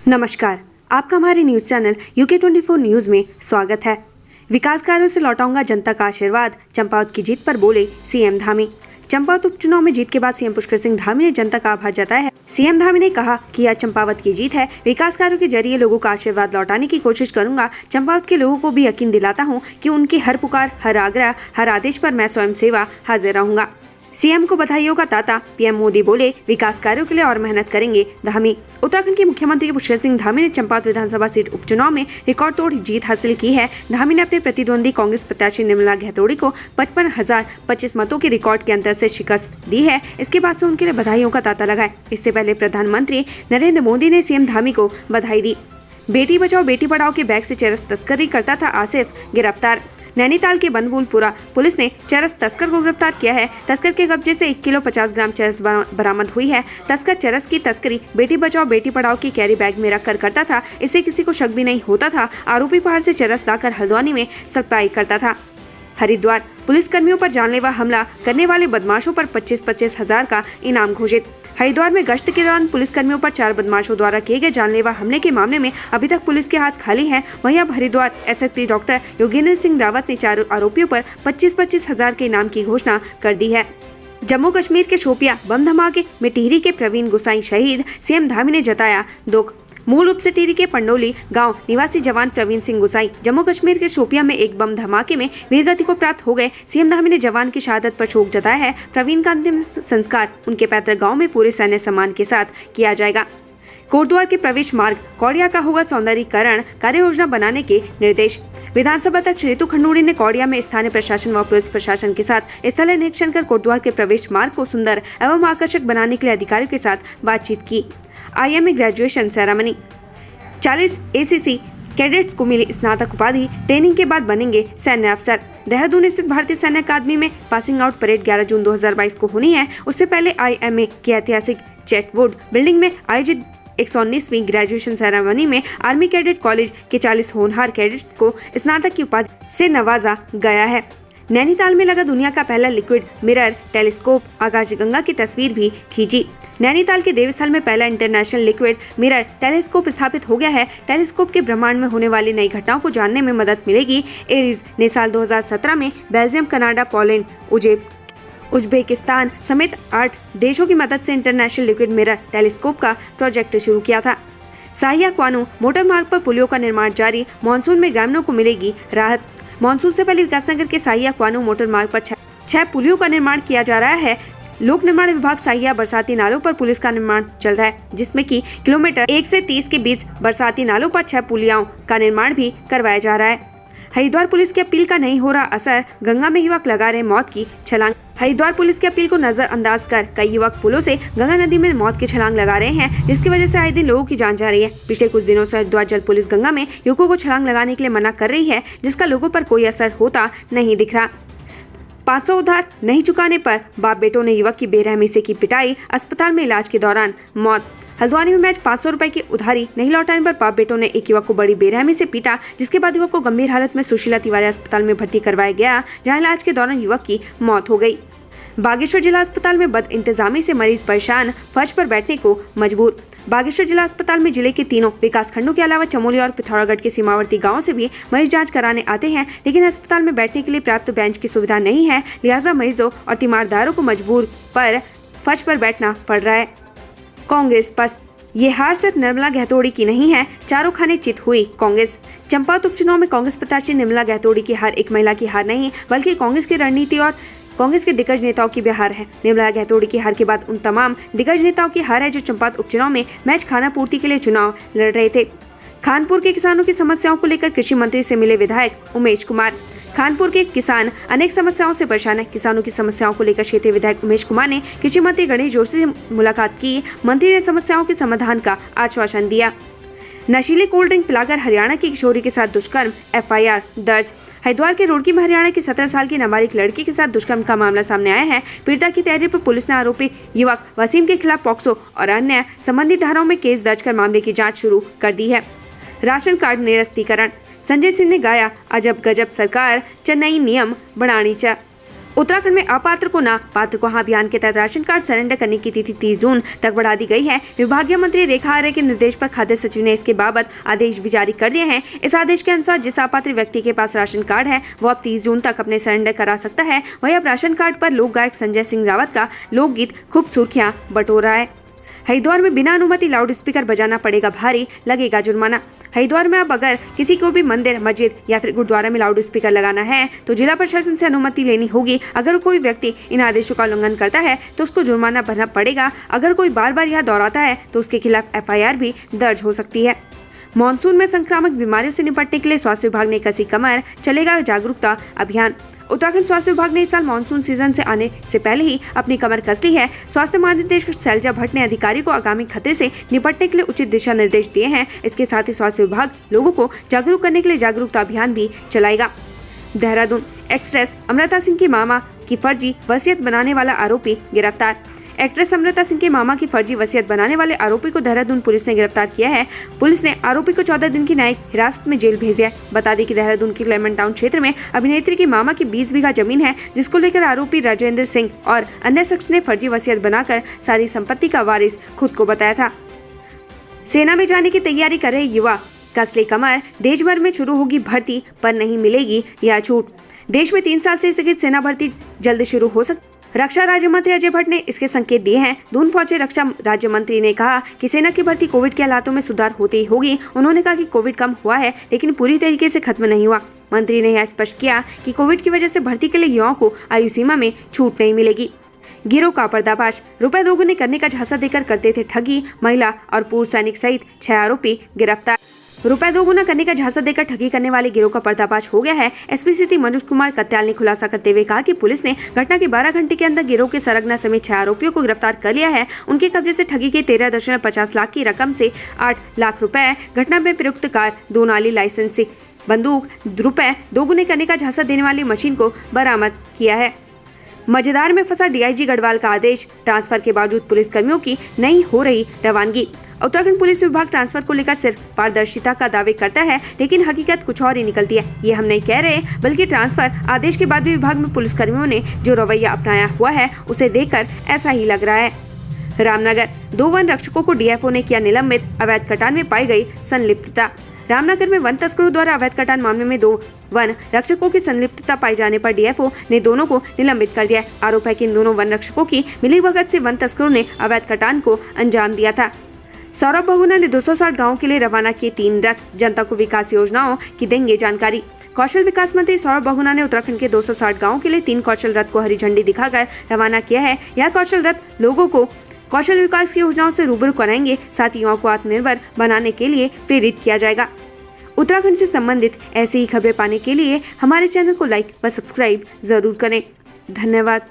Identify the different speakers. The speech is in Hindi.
Speaker 1: नमस्कार, आपका हमारे न्यूज चैनल UK24 न्यूज में स्वागत है। विकास कार्यों से लौटाऊंगा जनता का आशीर्वाद, चंपावत की जीत पर बोले सीएम धामी। चंपावत उपचुनाव में जीत के बाद सीएम पुष्कर सिंह धामी ने जनता का आभार जताया है। सीएम धामी ने कहा कि यह चंपावत की जीत है। विकास कार्यों के जरिए लोगों का आशीर्वाद लौटाने की कोशिश करूंगा। चंपावत के लोगों को भी यकीन दिलाता हूं कि उनकी हर पुकार, हर आग्रह, हर आदेश पर मैं स्वयं सेवा हाजिर रहूंगा। सीएम को बधाइयों का ताता। पीएम मोदी बोले विकास कार्यों के लिए और मेहनत करेंगे धामी। उत्तराखंड के मुख्यमंत्री पुष्कर सिंह धामी ने चंपावत विधानसभा सीट उपचुनाव में रिकॉर्ड तोड़ जीत हासिल की है। धामी ने अपने प्रतिद्वंदी कांग्रेस प्रत्याशी निर्मला घैतोड़ी को 55,025 मतों के रिकॉर्ड के अंतर से शिकस्त दी है। इसके बाद से उनके लिए बधाइयों का तांता लगा है। इससे पहले प्रधानमंत्री नरेंद्र मोदी ने सीएम धामी को बधाई दी। बेटी बचाओ बेटी पढ़ाओ के बैग से चरस तस्करी करता था आसिफ गिरफ्तार। नैनीताल के बनभूलपुरा पुलिस ने चरस तस्कर को गिरफ्तार किया है। तस्कर के कब्जे से 1 किलो 50 ग्राम चरस बरामद हुई है। तस्कर चरस की तस्करी बेटी बचाओ बेटी पढ़ाओ की कैरी बैग में रखकर करता था। इससे किसी को शक भी नहीं होता था। आरोपी पहाड़ से चरस लाकर हल्द्वानी में सप्लाई करता था। हरिद्वार पुलिस कर्मियों पर जानलेवा हमला करने वाले बदमाशों पर 25-25 हजार का इनाम घोषित। हरिद्वार में गश्त के दौरान पुलिस कर्मियों पर 4 बदमाशों द्वारा किए गए जानलेवा हमले के मामले में अभी तक पुलिस के हाथ खाली हैं। वहीं अब हरिद्वार एसएसपी डॉक्टर योगेंद्र सिंह रावत ने 4 आरोपियों पर 25-25 हजार के इनाम की घोषणा कर दी है। जम्मू कश्मीर के शोपिया बम धमाके में टिहरी के प्रवीण गुसाई शहीद, सीएम धामी ने जताया दुख। मूल रूप से टिहरी के पंडोली गांव निवासी जवान प्रवीण सिंह गुसाई जम्मू कश्मीर के शोपिया में एक बम धमाके में वीरगति को प्राप्त हो गए। सीएम धामी ने जवान की शहादत पर शोक जताया है। प्रवीण का अंतिम संस्कार उनके पैतृक गांव में पूरे सैन्य सम्मान के साथ किया जाएगा। कोटद्वार के प्रवेश मार्ग कौड़िया का होगा सौंदर्यीकरण, कार्य योजना बनाने के निर्देश। विधानसभा अध्यक्ष ऋतु खंडूड़ी ने कौड़िया में स्थानीय प्रशासन व पुलिस प्रशासन के साथ स्थलीय निरीक्षण कर कोटद्वार के प्रवेश मार्ग को सुंदर एवं आकर्षक बनाने के लिए अधिकारियों के साथ बातचीत की। IMA graduation ceremony. 40 ACC cadets को मिली स्नातक उपाधि, ट्रेनिंग के बाद बनेंगे सैन्य अफसर। देहरादून स्थित भारतीय सैन्य अकादमी में पासिंग आउट परेड 11 जून 2022 को होनी है। उससे पहले IMA की ऐतिहासिक चैटवुड बिल्डिंग में आयोजित 119वीं ग्रेजुएशन सेरेमनी में आर्मी कैडेट कॉलेज के 40 होनहार कैडेट्स को स्नातक की उपाधि से नवाजा गया है। नैनीताल में लगा दुनिया का पहला लिक्विड मिरर टेलीस्कोप, आकाशगंगा की तस्वीर भी खींची। नैनीताल के देवस्थल में पहला इंटरनेशनल लिक्विड मिरर टेलीस्कोप स्थापित हो गया है। टेलीस्कोप के ब्रह्मांड में होने वाली नई घटनाओं को जानने में मदद मिलेगी। एरीज ने साल 2017 में बेल्जियम, कनाडा, पोलैंड, उज्बेकिस्तान समेत 8 देशों की मदद से इंटरनेशनल लिक्विड मिरर टेलीस्कोप का प्रोजेक्ट शुरू किया था। साहिया क्वानो मोटर मार्ग पर पुलियों का निर्माण जारी, मानसून में ग्रामीणों को मिलेगी राहत। मानसून से पहले विकासनगर के साहिया क्वानो मोटर मार्ग पर 6 पुलियों का निर्माण किया जा रहा है। लोक निर्माण विभाग साहिया बरसाती नालों पर पुलिस का निर्माण चल रहा है, जिसमें कि किलोमीटर 1 से 30 के बीच बरसाती नालों पर 6 पुलियाओं का निर्माण भी करवाया जा रहा है। हरिद्वार पुलिस की अपील का नहीं हो रहा असर, गंगा में युवक लगा रहे मौत की छलांग। हरिद्वार पुलिस की अपील को नजरअंदाज कर कई युवक पुलों से गंगा नदी में मौत की छलांग लगा रहे हैं, जिसकी वजह से आए दिन लोगों की जान जा रही है। पिछले कुछ दिनों से हरिद्वार जल पुलिस गंगा में युवकों को छलांग लगाने के लिए मना कर रही है, जिसका लोगों पर कोई असर होता नहीं दिख रहा। 500 उधार नहीं चुकाने पर बाप बेटों ने युवक की बेरहमी से की पिटाई, अस्पताल में इलाज के दौरान मौत। हल्द्वानी में मैच 500 रुपए की उधारी नहीं लौटाने पर बाप बेटों ने एक युवक को बड़ी बेरहमी से पीटा, जिसके बाद युवक को गंभीर हालत में सुशीला तिवारी अस्पताल में भर्ती करवाया गया, जहां इलाज के दौरान युवक की मौत हो गई। बागेश्वर जिला अस्पताल में बद इंतजामी से मरीज परेशान, फर्श पर बैठने को मजबूर। बागेश्वर जिला अस्पताल में जिले के तीनों विकास खंडों के अलावा चमोली और पिथौरागढ़ के सीमावर्ती गांवों से भी मरीज जांच कराने आते हैं, लेकिन अस्पताल में बैठने के लिए पर्याप्त बेंच की सुविधा नहीं है, लिहाजा मरीजों और तीमारदारों को मजबूर पर फर्श पर बैठना पड़ रहा है। कांग्रेस पस्त। ये हार सिर्फ निर्मला घैतोड़ी की नहीं है, चारों खाने चित हुई कांग्रेस। चंपावत उपचुनाव में कांग्रेस प्रत्याशी निर्मला घैतोड़ी की हार एक महिला की हार नहीं, बल्कि कांग्रेस की रणनीति और कांग्रेस के दिग्गज नेताओं की भी हार है। निर्मला घैतोड़ी की हार के बाद उन तमाम दिग्गज नेताओं की हार है जो चंपावत उपचुनाव में मैच खाना पूर्ति के लिए चुनाव लड़ रहे थे। खानपुर के किसानों की समस्याओं को लेकर कृषि मंत्री से मिले विधायक उमेश कुमार। खानपुर के किसान अनेक समस्याओं से परेशान है। किसानों की समस्याओं को लेकर क्षेत्रीय विधायक उमेश कुमार ने कृषि मंत्री गणेश जोशी से मुलाकात की। मंत्री ने समस्याओं के समाधान का आश्वासन दिया। नशीली कोल्ड ड्रिंक पिलाकर हरियाणा की किशोरी के साथ दुष्कर्म, FIR दर्ज। हरिद्वार के रुड़की में हरियाणा की 17 साल की नाबालिग लड़की के साथ दुष्कर्म का मामला सामने आया है। पीड़िता की तहरीर पर पुलिस ने आरोपी युवक वसीम के खिलाफ पॉक्सो और अन्य संबंधित धाराओं में केस दर्ज कर मामले की जाँच शुरू कर दी है। राशन कार्ड निरस्तीकरण। संजय सिंह ने गाया अजब गजब सरकार, चेन्नई नियम बनानी चा। उत्तराखंड में अपात्र को ना पात्र को हाँ अभियान के तहत राशन कार्ड सरेंडर करने की तिथि 30 जून तक बढ़ा दी गई है। विभागीय मंत्री रेखा आर्य के निर्देश पर खाद्य सचिव ने इसके बाबत आदेश भी जारी कर दिए हैं। इस आदेश के अनुसार जिस अपात्र व्यक्ति के पास राशन कार्ड है वो अब 30 जून तक अपने सरेंडर करा सकता है। वहीं अब राशन कार्ड पर लोक गायक संजय सिंह रावत का लोकगीत खूब सुर्खियां बटोर रहा है। हरिद्वार में बिना अनुमति लाउड स्पीकर बजाना पड़ेगा भारी, लगेगा जुर्माना। हरिद्वार में अब अगर किसी को भी मंदिर, मस्जिद या फिर गुरुद्वारा में लाउड स्पीकर लगाना है तो जिला प्रशासन से अनुमति लेनी होगी। अगर कोई व्यक्ति इन आदेशों का उल्लंघन करता है तो उसको जुर्माना भरना पड़ेगा। अगर कोई बार बार यह दोहराता है तो उसके खिलाफ FIR भी दर्ज हो सकती है। मानसून में संक्रामक बीमारियों से निपटने के लिए स्वास्थ्य विभाग ने कसी कमर, चलेगा जागरूकता अभियान। उत्तराखंड स्वास्थ्य विभाग ने इस साल मानसून सीजन से आने से पहले ही अपनी कमर कस ली है। स्वास्थ्य महानिदेशक शैलजा भट्ट ने अधिकारी को आगामी खतरे से निपटने के लिए उचित दिशा निर्देश दिए हैं। इसके साथ ही स्वास्थ्य विभाग लोगों को जागरूक करने के लिए जागरूकता अभियान भी चलाएगा। देहरादून एक्ट्रेस अमृता सिंह की मामा की फर्जी वसीयत बनाने वाला आरोपी गिरफ्तार। एक्ट्रेस अमृता सिंह के मामा की फर्जी वसीयत बनाने वाले आरोपी को देहरादून पुलिस ने गिरफ्तार किया है। पुलिस ने आरोपी को 14 दिन की न्यायिक हिरासत में जेल भेज दिया। बता दें कि देहरादून के क्लेमेंट टाउन क्षेत्र में अभिनेत्री की मामा की 20 बीघा जमीन है, जिसको लेकर आरोपी राजेंद्र सिंह और अन्य शख्स ने फर्जी वसीयत बनाकर सारी संपत्ति का वारिस खुद को बताया था। सेना में जाने की तैयारी कर रहे युवा, कसले कमर, देश भर में शुरू होगी भर्ती पर नहीं मिलेगी यह छूट। देश में 3 साल से स्थगित सेना भर्ती जल्द शुरू हो सकती। रक्षा राज्य मंत्री अजय भट्ट ने इसके संकेत दिए हैं। दून पहुंचे रक्षा राज्य मंत्री ने कहा कि सेना की भर्ती कोविड के हालातों में सुधार होते ही होगी। उन्होंने कहा कि कोविड कम हुआ है लेकिन पूरी तरीके से खत्म नहीं हुआ। मंत्री ने यह स्पष्ट किया कि कोविड की वजह से भर्ती के लिए युवाओं को आयु सीमा में छूट नहीं मिलेगी। गिरोह का पर्दाफाश, रुपए दोगुने करने का झांसा देकर करते थे ठगी। महिला और पूर्व सैनिक सहित 6 आरोपी गिरफ्तार। रुपए दोगुना करने का झांसा देकर ठगी करने वाले गिरोह का पर्दाफाश हो गया है। SP सिटी मनोज कुमार कत्याल ने खुलासा करते हुए कहा कि पुलिस ने घटना के 12 घंटे के अंदर गिरोह के सरगना समेत 6 आरोपियों को गिरफ्तार कर लिया है। उनके कब्जे से ठगी के 13.50 लाख की रकम से 8 लाख रुपए, घटना में प्रयुक्त कार, 2 नाली लाइसेंसी, बंदूक, रुपए दोगुने करने का झांसा देने वाली मशीन को बरामद किया है। मजेदार में फंसा DIG गढ़वाल का आदेश, ट्रांसफर के बावजूद पुलिस कर्मियों की नहीं हो रही रवानगी। उत्तराखंड पुलिस विभाग ट्रांसफर को लेकर सिर्फ पारदर्शिता का दावे करता है लेकिन हकीकत कुछ और ही निकलती है। ये हम नहीं कह रहे, बल्कि ट्रांसफर आदेश के बाद भी विभाग में पुलिसकर्मियों ने जो रवैया अपनाया हुआ है उसे देखकर ऐसा ही लग रहा है। रामनगर, 2 वन रक्षकों को DFO ने किया निलंबित, अवैध कटान में पाई गई संलिप्तता। रामनगर में वन तस्करों द्वारा अवैध कटान मामले में 2 वन रक्षकों की संलिप्तता पाए जाने पर DFO ने दोनों को निलंबित कर दिया। आरोप है कि इन दोनों वन रक्षकों की मिलीभगत से वन तस्करों ने अवैध कटान को अंजाम दिया था। सौरभ बहुगुणा ने 260 गाँव के लिए रवाना किए 3 रथ, जनता को विकास योजनाओं की देंगे जानकारी। कौशल विकास मंत्री सौरभ बहुगुणा ने उत्तराखंड के 260 गाँव के लिए 3 कौशल रथ को हरी झंडी दिखाकर रवाना किया है। यह कौशल रथ लोगों को कौशल विकास की योजनाओं से रूबरू कराएंगे, साथ ही युवाओं को आत्मनिर्भर बनाने के लिए प्रेरित किया जाएगा। उत्तराखंड से संबंधित ऐसी ही खबरें पाने के लिए हमारे चैनल को लाइक व सब्सक्राइब जरूर करें। धन्यवाद।